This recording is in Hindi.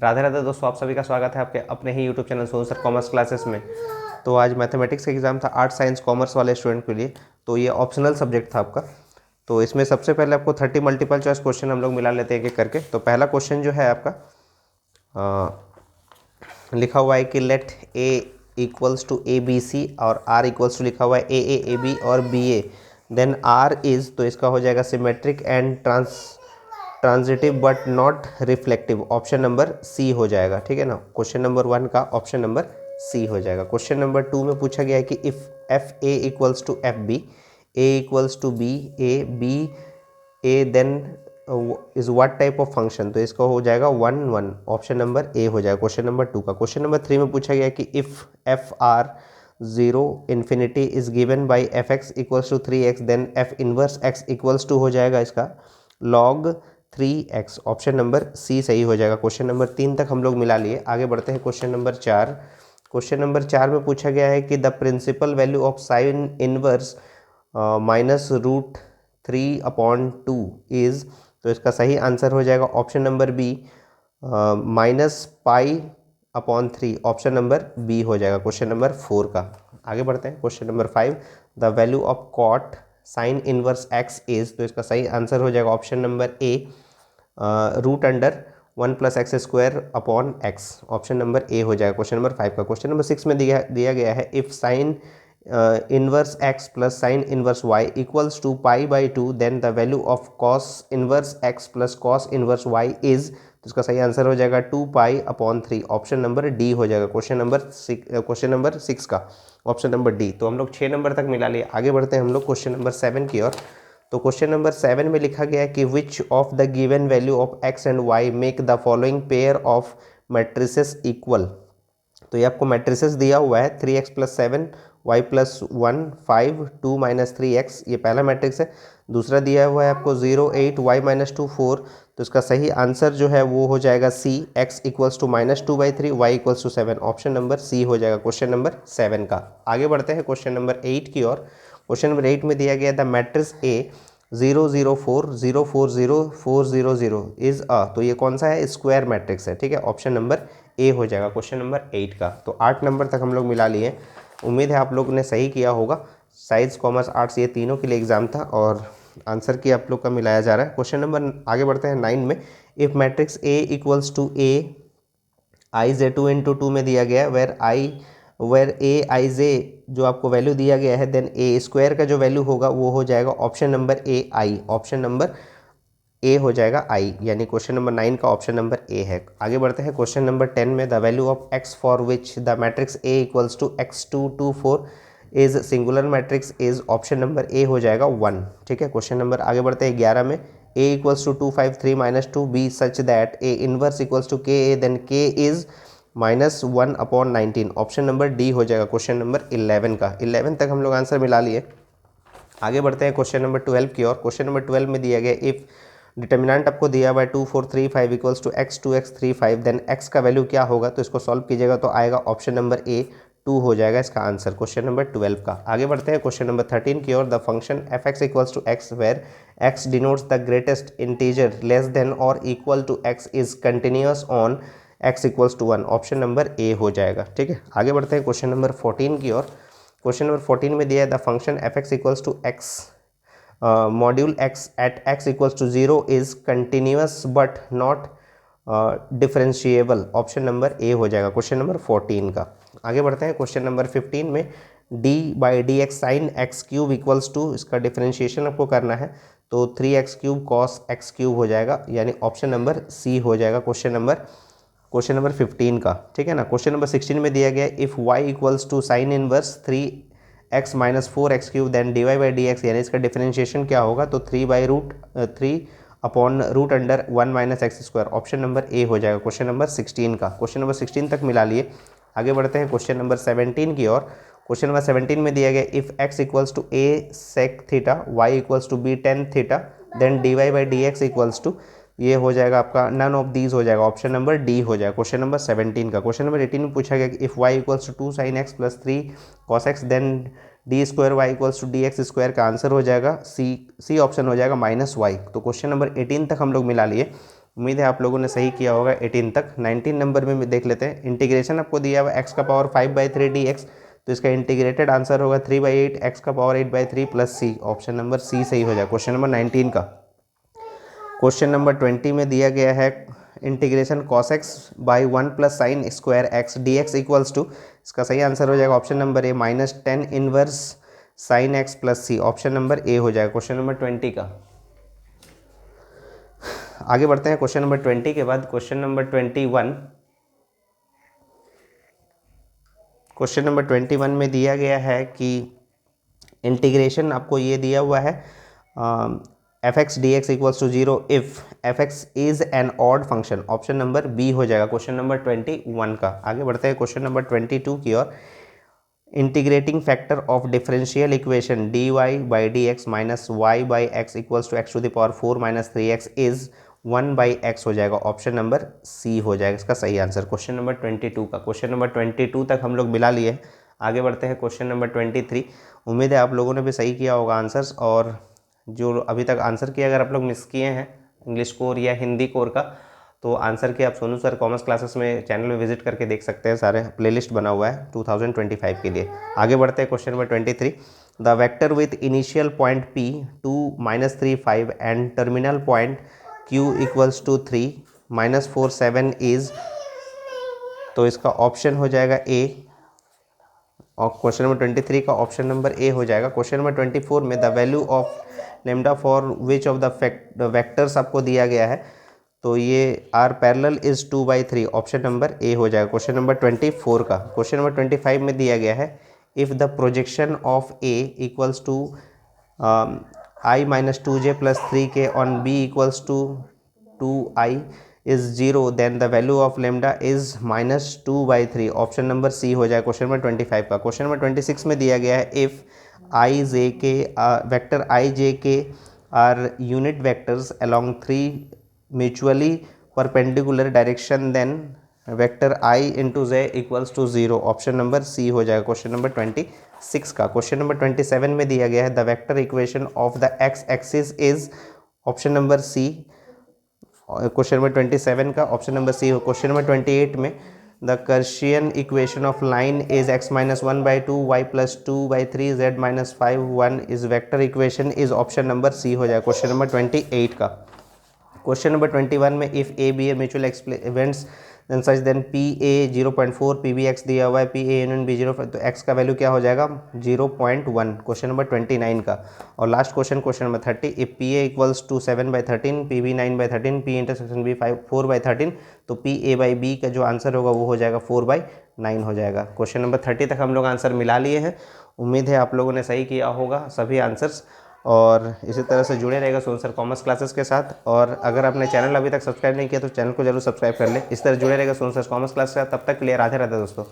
राधे राधे दोस्तों, आप सभी का स्वागत है आपके अपने ही YouTube channel Sonu sir commerce classes में। तो आज मैथमेटिक्स का एग्जाम था आर्ट्स साइंस कॉमर्स वाले स्टूडेंट के लिए। तो ये ऑप्शनल सब्जेक्ट था आपका। तो इसमें सबसे पहले आपको 30 मल्टीपल चॉइस क्वेश्चन हम लोग मिला लेते हैं एक एक करके। तो पहला क्वेश्चन जो है आपका लिखा हुआ है कि let A equals to A B C और आर इक्वल्स टू लिखा हुआ है ए बी और B A, then R is, तो इसका हो जाएगा symmetric and transitive but not reflective. Option number C हो जाएगा, ठीक है ना। क्वेश्चन नंबर 1 का ऑप्शन नंबर सी हो जाएगा। क्वेश्चन नंबर 2 में पूछा गया है कि if F A equals to F B, A equals to B A, B A, then is what type of function. तो इसका हो जाएगा 1 1, ऑप्शन नंबर ए हो जाएगा क्वेश्चन नंबर 2 का। क्वेश्चन नंबर 3 में पूछा गया कि if F R 0 infinity is given by F X equals to 3x, then F inverse X equals to हो जाएगा इसका log 3x। ऑप्शन नंबर सी सही हो जाएगा। क्वेश्चन नंबर 3 तक हम लोग मिला लिए। आगे बढ़ते हैं क्वेश्चन नंबर 4। क्वेश्चन नंबर 4 में पूछा गया है कि the principal value of sine inverse minus root 3/2 is, तो इसका सही आंसर हो जाएगा option number B -π/3। Option number B हो जाएगा क्वेश्चन नंबर 4 का। आगे बढ़ते हैं question number 5। The value of cot sine inverse x is, तो इसका सही आंसर हो जाएगा option number A √1 + x²/x। Option number A हो जाएगा क्वेश्चन नंबर 5 का। क्वेश्चन नंबर 6 में दिया गया है if sine inverse x plus sine inverse y equals to π/2, then the value of cos inverse x plus cos inverse y is, तो इसका सही आंसर हो जाएगा 2π/3। ऑप्शन नंबर डी हो जाएगा क्वेश्चन नंबर 6 का ऑप्शन नंबर डी। तो हम लोग 6 नंबर तक मिला लिए। आगे बढ़ते हैं हम लोग क्वेश्चन नंबर 7 की ओर। तो क्वेश्चन नंबर 7 में लिखा गया है कि विच of the given value of x and y make the following pair of matrices equal. तो ये आपको मैट्रिसेस दिया हुआ है 3x + 7 y + 1 5 2 - 3x, ये पहला मैट्रिक्स है। दूसरा दिया हुआ है आपको 0 8 y - 2 4। तो इसका सही आंसर जो है वो हो जाएगा C, x equals to -2/3 y equals to 7। Option number C हो जाएगा क्वेश्चन नंबर 7 का। आगे बढ़ते हैं क्वेश्चन नंबर 8 की ओर। क्वेश्चन नंबर 8 में दिया गया the matrix A 0 0 4 0 4 0 4 0 0 is a, तो ये कौन सा है, स्क्वायर मैट्रिक्स है, ठीक है। ऑप्शन नंबर ए हो जाएगा क्वेश्चन नंबर 8 का। तो 8 नंबर तक हम लोग मिला लिए। उम्मीद है आप लोगों ने सही किया होगा। साइंस कॉमर्स आर्ट्स ये तीनों के लिए एग्जाम था और आंसर की आप लोग का मिलाया जा रहा है। क्वेश्चन नंबर आगे बढ़ते हैं 9 में। If matrix A equals to A I J 2 × 2 में दिया गया है वेर ए आई जे जो आपको वैल्यू दिया गया है, देन ए स्क्वायर का जो वैल्यू होगा वो हो जाएगा option number A I. Option number A हो जाएगा आई, यानी क्वेश्चन नंबर 9 का ऑप्शन नंबर ए है। आगे बढ़ते हैं क्वेश्चन नंबर 10 में। The value of X for which the matrix A equals to x2 2 4 is singular matrix is, option number A हो जाएगा 1, ठीक है। क्वेश्चन नंबर आगे बढ़ते हैं 11 में। A equals to 2 5 3 - 2 B such that A inverse equals to K A, then K is -1/19। Option number D हो जाएगा क्वेश्चन नंबर 11 का। 11 तक हम लोग आंसर मिला लिए। आगे बढ़ते हैं क्वेश्चन नंबर 12 की ओर। क्वेश्चन नंबर 12 में दिया गया इफ डिटर्मिनेंट आपको दिया हुआ है 2 4 3 5 इक्वल्स टू x 2x 3 5, देन x का वैल्यू क्या होगा। तो इसको सॉल्व कीजिएगा तो आएगा ऑप्शन नंबर ए 2 हो जाएगा इसका आंसर क्वेश्चन नंबर 12 का। आगे बढ़ते हैं क्वेश्चन नंबर 13 की ओर। The function F X equals to X where x denotes the greatest integer less than और equal to x is continuous on x equals to 1। Option number A हो जाएगा, ठीक है। आगे बढ़ते हैं क्वेश्चन नंबर 14 की ओर। क्वेश्चन नंबर 14 में दिया है the function F X equals to X module x at x equals to 0 is continuous but not differentiable. Option number A हो जाएगा क्वेश्चन नंबर 14 का। आगे बढ़ते हैं क्वेश्चन नंबर 15 में। d/dx sine x³ equals to, इसका डिफरेंशिएशन आपको करना है तो 3x³ cos x³ हो जाएगा, यानी ऑप्शन नंबर सी हो जाएगा क्वेश्चन नंबर 15 का, ठीक है ना। क्वेश्चन नंबर 16 में दिया गया if y equals to sine inverse 3x - 4x³ then dy/dx, यानी इसका डिफरेंशिएशन क्या होगा। तो 3/√1 - x²। ऑप्शन नंबर ए हो जाएगा क्वेश्चन नंबर 16 का। क्वेश्चन नंबर 16 तक मिला लिए। आगे बढ़ते हैं क्वेश्चन नंबर 17 की ओर। क्वेश्चन नंबर 17 में दिया गया if x equals to a sec theta y equals to b tan theta then dy/dx equals to, ये हो जाएगा आपका नन ऑफ दीज हो जाएगा, ऑप्शन नंबर डी हो जाएगा क्वेश्चन नंबर 17 का। क्वेश्चन नंबर 18 में पूछा गया कि if y equals to 2 sin x + 3 cos x then d² y equals to dx², का आंसर हो जाएगा सी ऑप्शन हो जाएगा -y। तो क्वेश्चन नंबर 18 तक हम लोग मिला लिए। उम्मीद है आप लोगों ने सही किया होगा 18 तक। 19 नंबर में देख लेते हैं। इंटीग्रेशन आपको दिया हुआ x का पावर 5/3 dx, तो इसका इंटीग्रेटेड आंसर होगा 3/8 x का power 8/3 plus C. Option number सी सही हो जाए क्वेश्चन नंबर 19 का। क्वेश्चन नंबर 20 में दिया गया है integration cos x by 1 plus sine square x d x equals to, इसका सही आंसर हो जाएगा option number A -10 inverse sine x plus C. Option number A हो जाएगा क्वेश्चन नंबर 20 का। आगे बढ़ते हैं क्वेश्चन नंबर 20 के बाद क्वेश्चन नंबर 21। क्वेश्चन नंबर 21 में दिया गया है कि इंटीग्रेशन आपको ये दिया हुआ है f x d x equals to 0 if f x is an odd function. Option number B हो जाएगा क्वेश्चन नंबर 21 का। आगे बढ़ते हैं क्वेश्चन नंबर 22 की ओर। Integrating factor of differential equation dy by D X minus Y by X equals to X to the power 4 minus 3x is 1/x हो जाएगा। ऑप्शन नंबर सी हो जाएगा इसका सही आंसर क्वेश्चन नंबर 22 का। क्वेश्चन नंबर 22 तक हम लोग मिला लिए हैं। आगे बढ़ते हैं क्वेश्चन नंबर 23। उम्मीद है आप लोगों ने भी सही किया होगा आंसर्स, और जो अभी तक आंसर किया अगर आप लोग मिस किए हैं इंग्लिश कोर या हिंदी कोर का, तो आंसर के आप सोनू सर कॉमर्स क्लासेस में चैनल में विजिट करके देख सकते हैं। सारे प्लेलिस्ट बना हुआ है 2025 के लिए। आगे बढ़ते हैं question number 23। The vector with initial point p 2 -3 5 and terminal point q equals to 3 -4 7 is, तो इसका ऑप्शन हो जाएगा ए। और क्वेश्चन नंबर 23 का ऑप्शन नंबर ए हो जाएगा। क्वेश्चन नंबर 24 में the value of lambda for which of the vectors आपको दिया गया है, तो ये are parallel is 2/3। Option number A हो जाएगा क्वेश्चन नंबर 24 का। क्वेश्चन नंबर 25 में दिया गया है if the projection of a equals to i - 2j + 3k on b equals to 2i is 0 then the value of lambda is -2/3। Option number C हो जाएगा क्वेश्चन नंबर 25 का। क्वेश्चन नंबर 26 में दिया गया है if i j k vector i j k are unit vectors along 3 mutually perpendicular direction then vector i into j equals to 0। Option number C हो जाएगा क्वेश्चन नंबर 26 का। क्वेश्चन नंबर 27 में दिया गया है the vector equation of the x axis is, option number C. Question number 27 का ऑप्शन नंबर सी हो। क्वेश्चन नंबर 28 में the Cartesian equation of line is x - 1/2 y + 2/3 z - 5 1 is vector equation is, option number C हो जाएगा क्वेश्चन नंबर 28 का। क्वेश्चन नंबर 21 में if A B A mutual events then such then P A 0.4 P B x दिया हुआ है, पी ए यूनियन बी 0, तो एक्स का वैल्यू क्या हो जाएगा 0.1। क्वेश्चन नंबर 29 का। और last question number 30 if P A equals to 7/13 P B 9/13 P intersection B 4/13, तो पी ए बाई बी का जो आंसर होगा वो हो जाएगा 4/9 हो जाएगा। क्वेश्चन नंबर 30 तक हम लोग आंसर मिला लिए हैं। उम्मीद है आप लोगों ने सही किया होगा सभी आंसर्स, और इसी तरह से जुड़े रहेगा सोनू सर कॉमर्स क्लासेस के साथ। और अगर आपने चैनल अभी तक सब्सक्राइब नहीं किया तो चैनल को जरूर सब्सक्राइब कर ले। इस तरह जुड़े रहेगा सोनू सर कॉमर्स क्लास के साथ। तब तक के लिए राधे राधे दोस्तों।